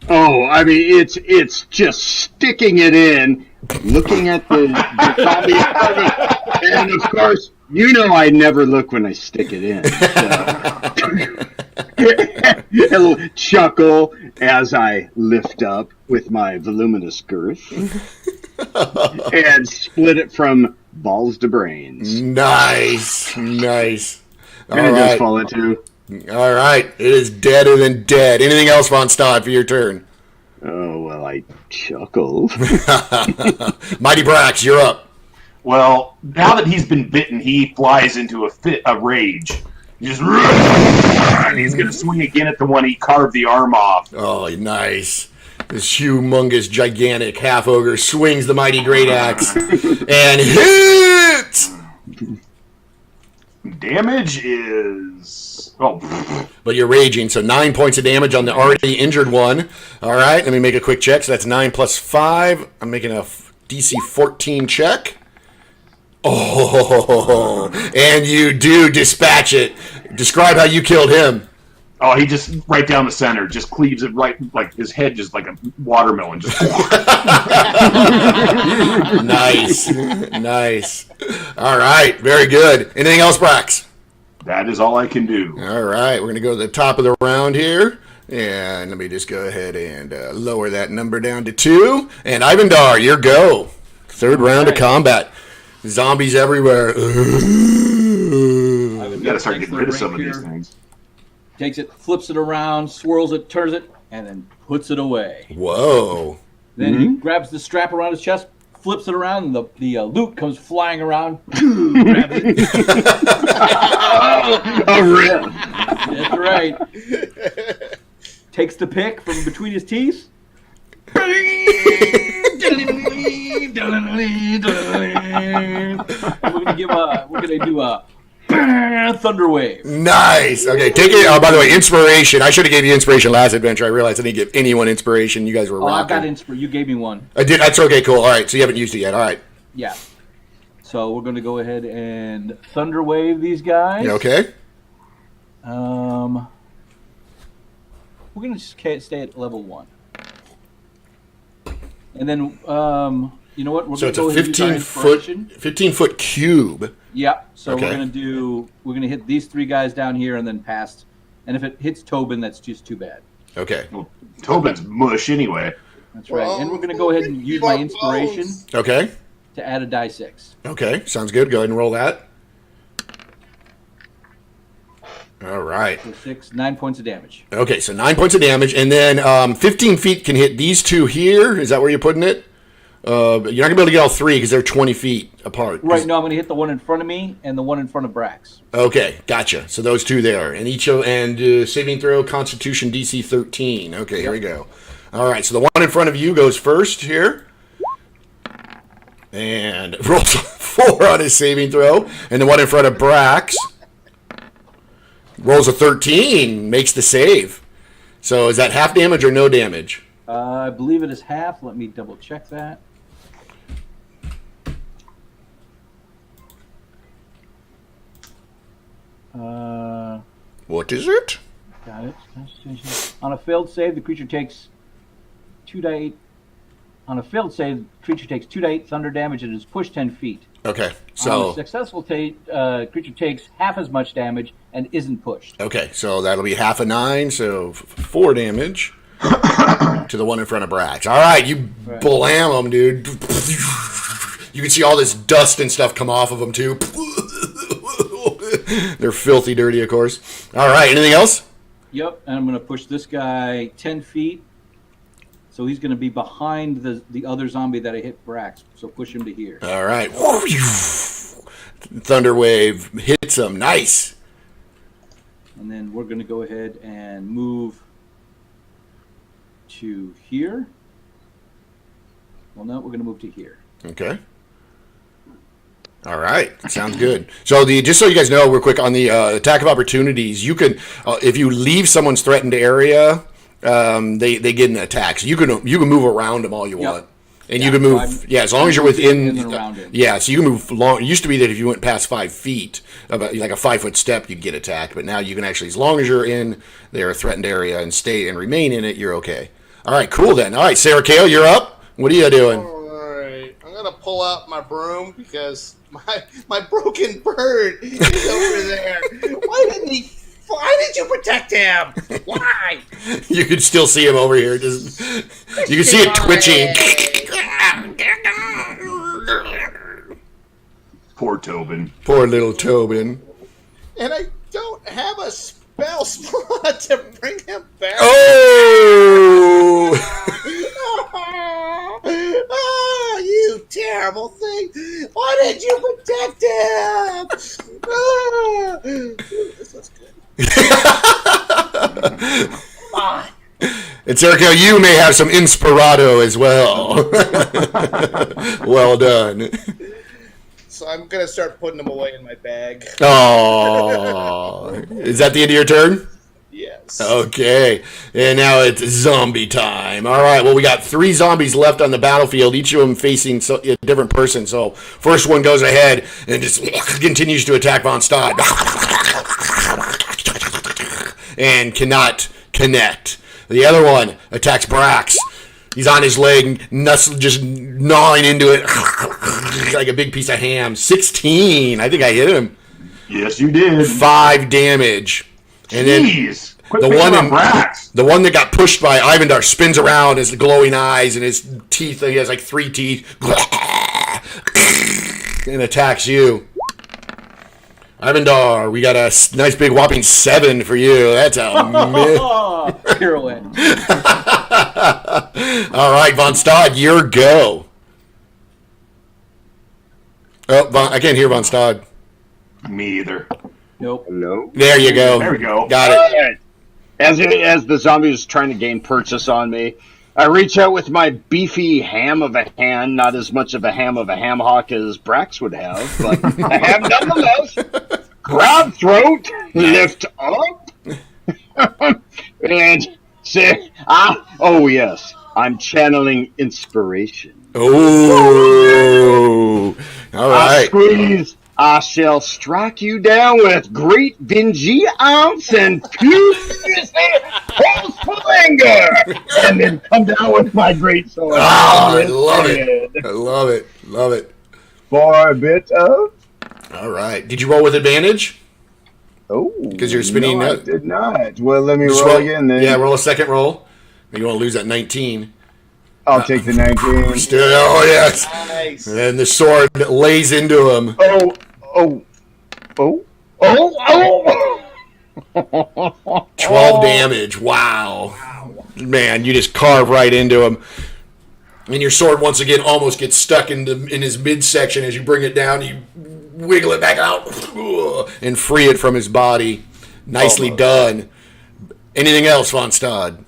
Oh, I mean, it's just sticking it in, looking at the zombie in front of me, and of course, you know I never look when I stick it in. So. A little chuckle as I lift up with my voluminous girth and split it from balls to brains. Nice. All and it right. does fall into. All right. It is deader than dead. Anything else, Von Stad, for your turn? Oh, well, I chuckled. Mighty Brax, you're up. Well, now that he's been bitten, he flies into a rage. And he's going to swing again at the one he carved the arm off. Oh, nice. This humongous, gigantic half-ogre swings the mighty great axe and hits! Damage is... Oh. But you're raging, so 9 points of damage on the already injured one. All right, let me make a quick check. So that's 9 plus 5. I'm making a DC 14 check. Oh, and you do dispatch it. Describe how you killed him. Oh, he just right down the center, just cleaves it right, like his head just like a watermelon. Just Nice. All right, very good. Anything else, Brax? That is all I can do. All right, we're going to go to the top of the round here. And let me just go ahead and lower that number down to 2. And Ivandar, your go. Third round of combat. Zombies everywhere. You gotta start getting rid of some of these things. Takes it, flips it around, swirls it, turns it, and then puts it away. Whoa. Then he grabs the strap around his chest, flips it around, and the loot comes flying around. Grabs it. A rip. That's right. Takes the pick from between his teeth. We're gonna do a thunder wave. Nice. Okay, take it. By the way, inspiration. I should have gave you inspiration last adventure. I realized I didn't give anyone inspiration. You guys were rocking. I've got inspiration. You gave me one. I did. That's okay. Cool. All right. So you haven't used it yet. All right. Yeah. So we're gonna go ahead and thunder wave these guys. You okay? We're gonna just stay at level 1. And then, you know what? We're So it's a go ahead and use our 15 foot cube. Yeah. So Okay. we're gonna hit these 3 guys down here and then past. And if it hits Tobin, that's just too bad. Okay. Well, Tobin's mush anyway. That's right. And we're gonna go ahead and use my inspiration Okay. to add a die 6. Okay. Sounds good. Go ahead and roll that. All right. So 6, 9 points of damage. Okay, so 9 points of damage, and then 15 feet can hit these 2 here. Is that where you're putting it? You're not gonna be able to get all 3 because they're 20 feet apart. Right. No, I'm gonna hit the one in front of me and the one in front of Brax. Okay, gotcha. So those 2 there, and saving throw Constitution DC 13. Okay, here we go. All right, so the one in front of you goes first here, and rolls a 4 on his saving throw, and the one in front of Brax rolls a 13, makes the save. So is that half damage or no damage? I believe it is half. Let me double check that. What is it? Got it. On a failed save, the creature takes 2d8. On a failed save, the creature takes 2d8 thunder damage and is pushed 10 feet. Okay, On a so successful creature takes half as much damage and isn't pushed. okay, so that'll be half a 9, so 4 damage to the one in front of Brax. All right, you blam them, dude. You can see all this dust and stuff come off of them too. They're filthy dirty, of course. All right, anything else? Yep, and I'm going to push this guy 10 feet. So he's going to be behind the other zombie that I hit Brax. So push him to here. All right. Thunder wave hits him. Nice. And then we're going to go ahead and move to here. Well, no, we're going to move to here. Okay. All right, sounds good. So just so you guys know, real quick on the attack of opportunities, you can if you leave someone's threatened area, they get an attack. So you can move around them all you want, and you can move as long as you're within. Yeah, so you can move long. It used to be that if you went past 5 feet, like a 5 foot step, you'd get attacked. But now you can actually, as long as you're in their threatened area and stay and remain in it, you're okay. All right, cool then. All right, Sarah Kale, you're up. What are you doing? All right, I'm gonna pull out my broom because my broken bird is over there. Why did you protect him? Why? You can still see him over here. You can see it twitching. Poor Tobin. Poor little Tobin. And I don't have a spell slot to bring him back. Oh! Oh, you terrible thing! Why did you protect him? Ah. This looks good. Fine. And Serico, you may have some Inspirato as well. Well done. So I'm gonna start putting them away in my bag. Oh, is that the end of your turn? Yes. Okay, and now it's zombie time. All right, well, we got 3 zombies left on the battlefield, each of them facing a different person. So first one goes ahead and just continues to attack Von Stad. And cannot connect. The other one attacks Brax. He's on his leg, just gnawing into it like a big piece of ham. 16. I think I hit him. Yes, you did. 5 damage. And Jeez. Quit the picking one on Brax. the one that got pushed by Ivandar spins around, his glowing eyes and his teeth. He has like 3 teeth, and attacks you. Ivandar, we got a nice big whopping 7 for you. That's a Pirouette. All right, Von Stad, your go. Oh, I can't hear Von Stad. Me either. Nope. Hello? There you go. There we go. Got it. All right. As the zombie is trying to gain purchase on me, I reach out with my beefy ham of a hand, not as much of a ham hock as Brax would have, but I have nonetheless. Grab throat, lift up, and say, oh yes, I'm channeling inspiration. Oh, all right. Squeeze. I shall strike you down with great vengeance and furiously pulse finger, and then come down with my great sword. I love it. I love it. Love it. For a bit of. All right. Did you roll with advantage? Oh, because you're spinning. No, I did not. Well, let me Just roll again then. Yeah, roll a second roll. You want to lose that 19. I'll take the 19. Still, oh yes. Nice. And the sword lays into him. Oh. 12 damage. Wow. Man, you just carve right into him. And your sword once again almost gets stuck in his midsection as you bring it down. You wiggle it back out and free it from his body. Nicely done. Anything else, Von Stad?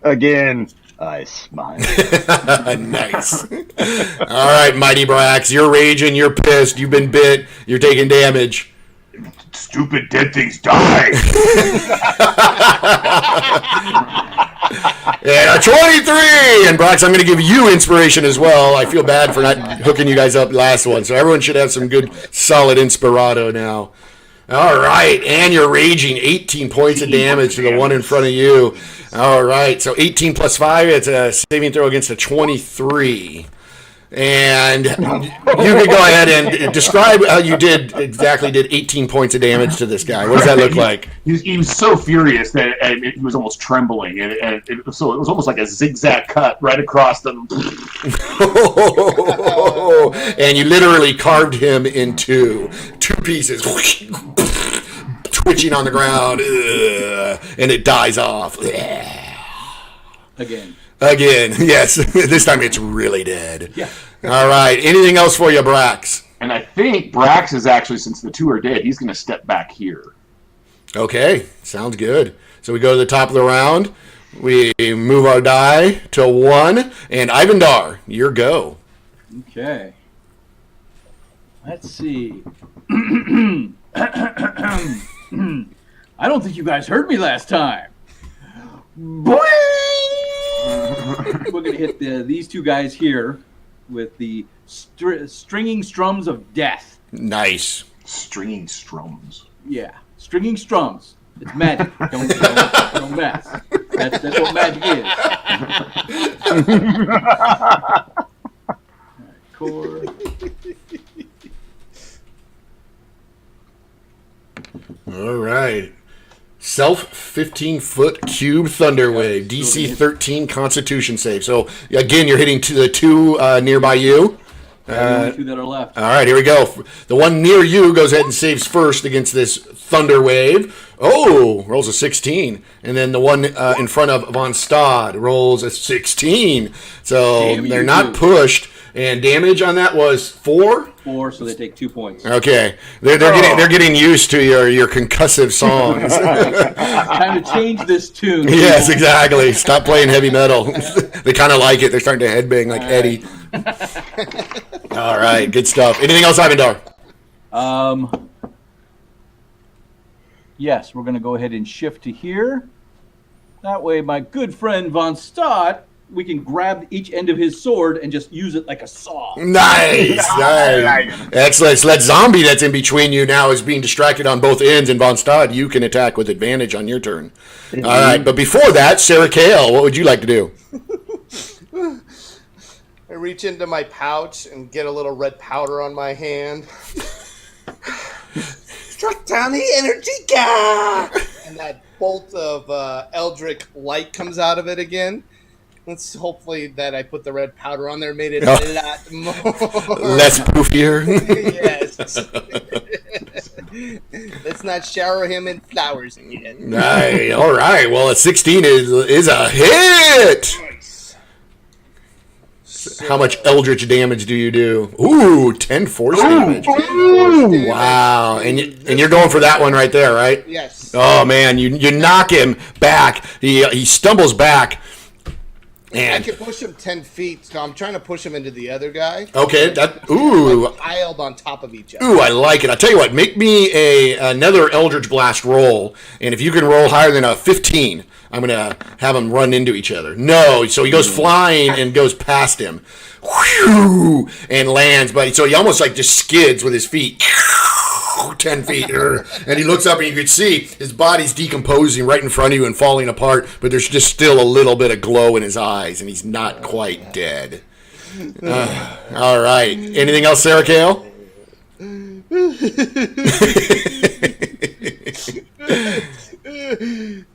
Again, I smile. Nice. All right, Mighty Brax, you're raging, you're pissed, you've been bit, you're taking damage. Stupid dead things die. And a 23! And Brax, I'm going to give you inspiration as well. I feel bad for not hooking you guys up last one, so everyone should have some good, solid Inspirato now. All right, and you're raging 18 points of damage to the one in front of you. All right, so 18 plus 5, it's a saving throw against a 23. And you can go ahead and describe how you did 18 points of damage to this guy. What does that look like? He was so furious that he was almost trembling, and it was almost like a zigzag cut right across them. And you literally carved him in two pieces, twitching on the ground, and it dies off. Again, yes. This time it's really dead. Yeah. All right. Anything else for you, Brax? And I think Brax is actually, since the two are dead, he's going to step back here. Okay. Sounds good. So we go to the top of the round. We move our die to 1. And Ivandar, your go. Okay. Let's see. I don't think you guys heard me last time. Boing! We're going to hit these two guys here with the stringing strums of death. Nice. Stringing strums. Yeah, stringing strums. It's magic. Don't mess. That's what magic is. Core. All right. Self 15-foot cube Thunderwave, DC 13 Constitution save. So again, you're hitting to the two nearby you. The only two that are left. All right, here we go. The one near you goes ahead and saves first against this Thunderwave. Oh, rolls a 16. And then the one in front of Von Stad rolls a 16. So they're not pushed. And damage on that was 4? 4, so they take 2 points. Okay, they're getting used to your concussive songs. Time to change this tune. Yes, exactly. Stop playing heavy metal. They kind of like it. They're starting to headbang like Eddie. All right, good stuff. Anything else, Ivandar? Yes, we're going to go ahead and shift to here. That way, my good friend Von Stad, we can grab each end of his sword and just use it like a saw. Nice. Excellent. So that zombie that's in between you now is being distracted on both ends, and Von Stad, you can attack with advantage on your turn. Mm-hmm. All right, but before that, Sarah Kale, what would you like to do? I reach into my pouch and get a little red powder on my hand. Struck down the energy guy! And that bolt of eldritch light comes out of it again. Let's hopefully that I put the red powder on there made it a lot more. Less poofier. Yes. Let's not shower him in flowers again. Nice. All right. Well, a 16 is a hit. Nice. How much eldritch damage do you do? Ooh, 10 force damage. Ooh. Wow. And you're going for that one right there, right? Yes. Oh man, you knock him back. He stumbles back. And I can push him 10 feet, so I'm trying to push him into the other guy. Okay, ooh. Like piled on top of each other. Ooh, I like it. I'll tell you what, make me another Eldritch Blast roll, and if you can roll higher than a 15, I'm going to have them run into each other. No, so he goes flying and goes past him. Whew, and lands, but so he almost like just skids with his feet. 10 feet. And he looks up and you can see his body's decomposing right in front of you and falling apart, but there's just still a little bit of glow in his eyes, and he's not quite dead. All right. Anything else, Sarah Kale?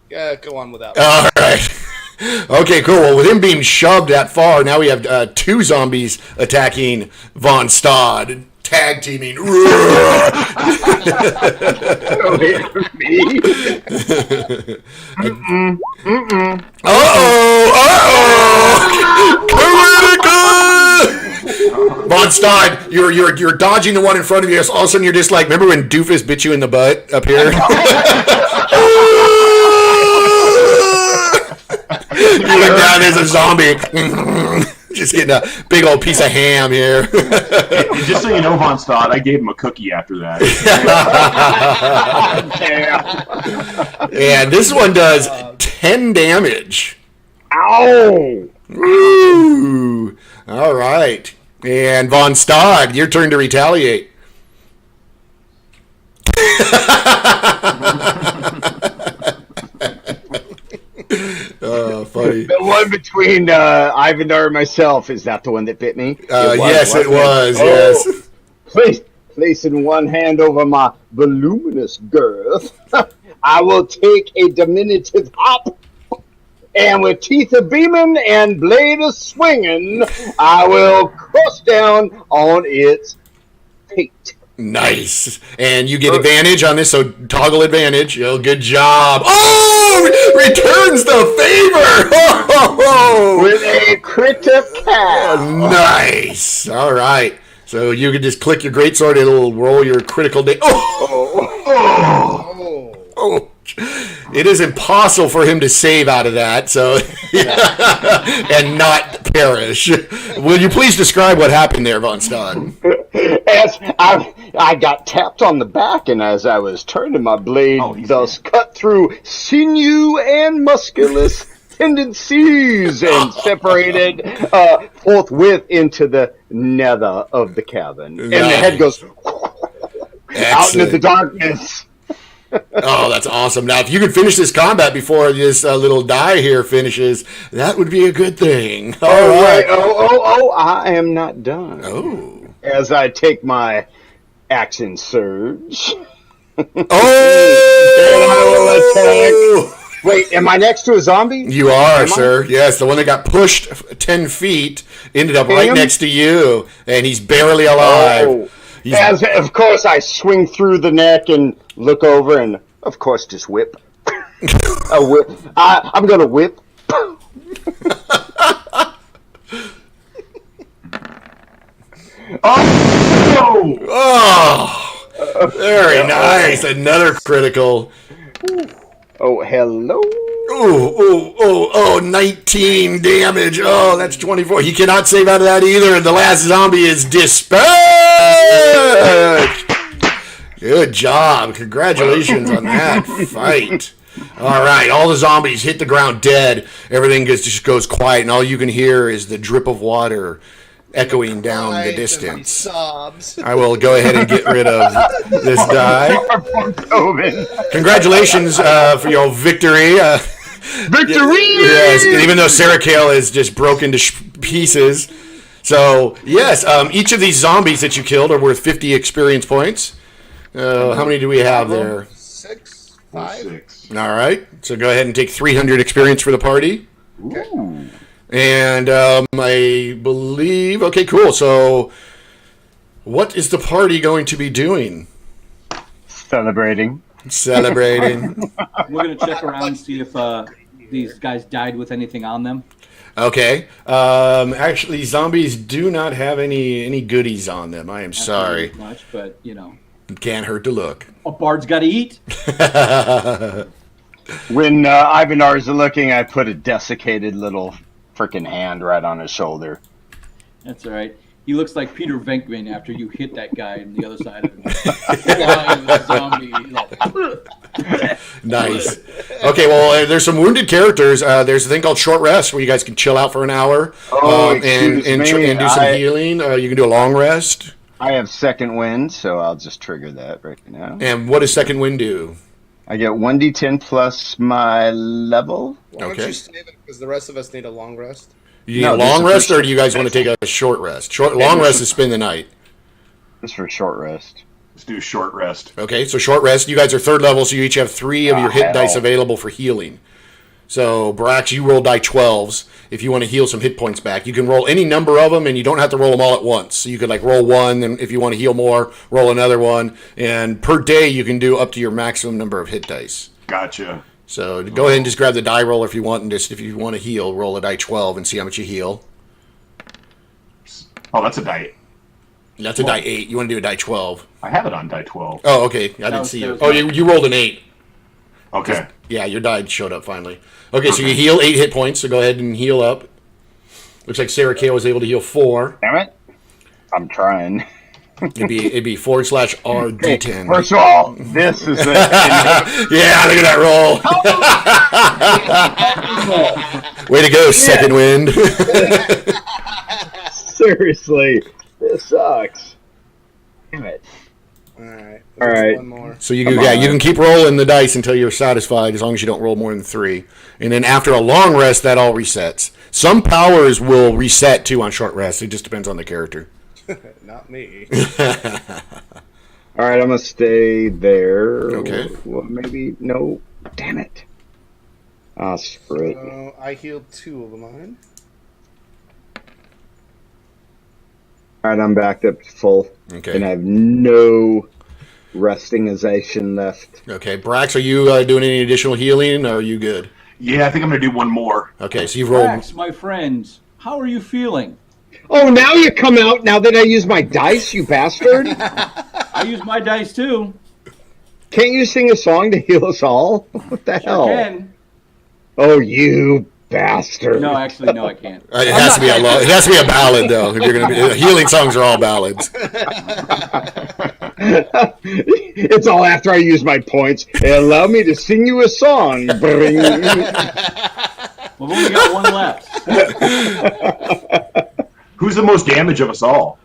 Yeah, go on without. All right. Okay, cool. Well, with him being shoved that far, now we have two zombies attacking Von Stad, tag teaming. Me? Critical! Von Stad, you're dodging the one in front of you. All of a sudden, you're just like, remember when Doofus bit you in the butt up here? You look down, there's a zombie. Just getting a big old piece of ham here. Just so you know, Von Stad, I gave him a cookie after that. And this one does 10 damage. Ow! Ooh. All right. And Von Stad, your turn to retaliate. Funny. The one between Ivandar and myself, is that the one that bit me? Yes, it was. Oh. Yes. Placing one hand over my voluminous girth, I will take a diminutive hop, and with teeth a beaming and blade a swinging, I will cross down on its pate. Nice. And you get advantage on this, so toggle advantage. Oh, good job. Oh! Returns the favor! Oh! With a critter cat. Nice. All right. So you can just click your greatsword, it'll roll your critical damage. Oh! It is impossible for him to save out of that, so and not perish. Will you please describe what happened there, Von Stad? As I got tapped on the back, and as I was turning my blade, thus cut through sinew and musculus tendencies and separated forthwith into the nether of the cavern. And the head goes out into the darkness. Oh, that's awesome. Now, if you could finish this combat before this little die here finishes, that would be a good thing. All right. Oh, I am not done. Oh. As I take my action surge. Oh! Wait, am I next to a zombie? You are, sir. Yes, the one that got pushed 10 feet ended up right next to you, and he's barely alive. Oh. As, of course, I swing through the neck and look over and, of course, just whip. A whip. I'm going to whip. Oh, very nice. Another critical. Oh, hello. Oh, 19 damage. Oh, that's 24. He cannot save out of that either, and the last zombie is dispatched. Good job. Congratulations on that fight. All right, all the zombies hit the ground dead. Everything just goes quiet, and all you can hear is the drip of water echoing down the distance. Sobs. I will go ahead and get rid of this die. Congratulations for your victory. Victory! Yes, even though Sarah Kale is just broken to pieces. So, yes, each of these zombies that you killed are worth 50 experience points. How many do we have there? 6, 5. All right, so go ahead and take 300 experience for the party. Ooh. And I believe, okay, cool. So, what is the party going to be doing? Celebrating. Celebrating. We're going to check around and see if these guys died with anything on them. Okay. Actually, zombies do not have any goodies on them. I am sorry. Not much, but, you know. Can't hurt to look. A bard's got to eat. When Ivanar's looking, I put a desiccated little freaking hand right on his shoulder. That's all right. He looks like Peter Venkman after you hit that guy on the other side of him. Zombie. Nice. Okay, well, there's some wounded characters. There's a thing called short rest where you guys can chill out for an hour and do some healing. You can do a long rest. I have second wind, so I'll just trigger that right now. And what does second wind do? I get 1d10 plus my level. Why don't Okay. you save it? Because the rest of us need a long rest. You need No, a this long is rest, for or do you guys want to take a short rest? Long rest is spend the night. This for short rest. Let's do a short rest. Okay, so short rest. You guys are third level, so you each have 3 of your hit hell. dice available for healing. So, Brax, you roll die 12s if you want to heal some hit points back. You can roll any number of them, and you don't have to roll them all at once. So you could like roll one, and if you want to heal more, roll another one. And per day, you can do up to your maximum number of hit dice. Gotcha. So go ahead and just grab the die roller if you want, and just if you want to heal, roll a die 12 and see how much you heal. Oh, that's a die. That's a die 8. You want to do a die 12. I have it on die 12. Oh, okay. I didn't was- see that you. was Oh, mine. you rolled an 8. Okay. Yeah, your die showed up finally. Okay, so you heal 8 hit points, so go ahead and heal up. Looks like Sarah Kale was able to heal 4. Damn it. I'm trying. It'd be / RD10. First of all, this is the Yeah, look at that roll. Way to go, second wind. seriously. This sucks. Damn it. All right. All right. One more. So you Come can, on. you can keep rolling the dice until you're satisfied, as long as you don't roll more than 3. And then after a long rest, that all resets. Some powers will reset too on short rest. It just depends on the character. Not me. All right, I'm gonna stay there. Okay. Well, maybe no. Damn it. Ah, screw it. So I healed 2 of mine. All right, I'm backed up to full, Okay. and I have no restingization left. Okay, Brax, are you doing any additional healing, or are you good? Yeah, I think I'm going to do one more. Okay, so you've rolled. Brax, my friends, how are you feeling? Oh, now you come out now that I use my dice, you bastard! I use my dice too. Can't you sing a song to heal us all? What the Sure hell? can. Oh, you bastard! No, actually, no, I can't. It has to be it has to be a ballad, though. If you're going to be healing songs, are all ballads. It's all after I use my points. Allow me to sing you a song. Bring. We've only got one left. Who's the most damage of us all?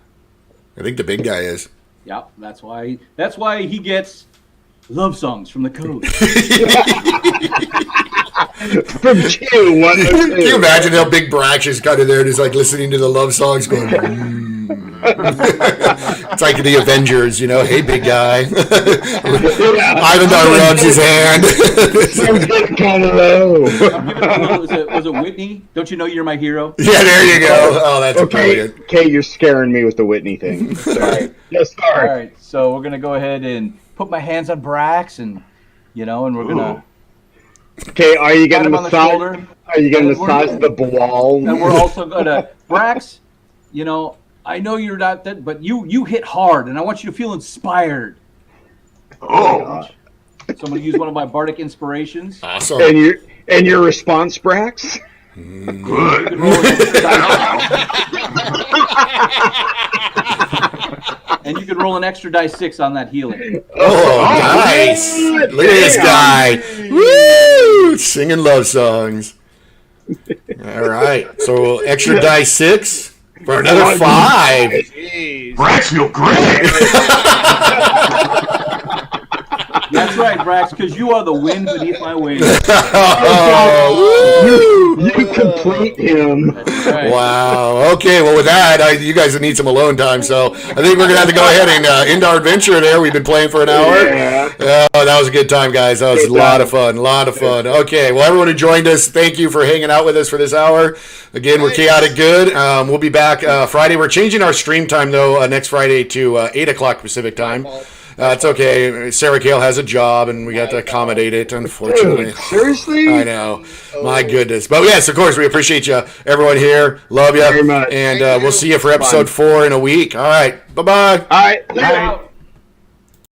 I think the big guy is. Yep, that's why he gets love songs from the code. From Q, one or Can you two. imagine how big Brax is kind of there, just like listening to the love songs, going. It's like the Avengers, you know. Hey, big guy. Ivan rubs his hand. I'm getting kind of low. I'm giving it a little, was it Whitney? Don't you know you're my hero? Yeah, there you go. Oh, that's Okay, brilliant. okay, you're scaring me with the Whitney thing. Sorry. Yes, All sorry. right, so we're gonna go ahead and put my hands on Brax, and and we're gonna Okay, are you pat gonna him on the massage? shoulder, Are you gonna And we're- massage the ball? and we're also gonna Brax. I know you're not that, but you hit hard, and I want you to feel inspired. Oh, So I'm gonna use one of my bardic inspirations. Awesome. And your response, Brax? You good. can roll an extra die, and you can roll an extra die 6 on that healing. Oh, nice. Look at this guy. Woo! Singing love songs. All right. So extra die 6 for another 5. Jeez. Brax feel great. That's right, Brax, because you are the wind beneath my wings. Oh, woo! You complete him. That's right. Wow. Okay. Well, with that, you guys need some alone time, so I think we're gonna have to go ahead and end our adventure there. We've been playing for an hour. Yeah. Oh, that was a good time, guys. That was a lot of fun. A lot of fun. Okay. Well, everyone who joined us, thank you for hanging out with us for this hour. Again, we're Chaotic Good. We'll be back Friday. We're changing our stream time though next Friday to 8 o'clock Pacific time. It's okay. Sarah Kale has a job, and we got to accommodate it, unfortunately. Dude, seriously? I know. My goodness. But yes, of course, we appreciate you, everyone here. Love you. Very much. And Thank we'll you. see you for episode 4 in a week. All right. Bye-bye. All right. Out.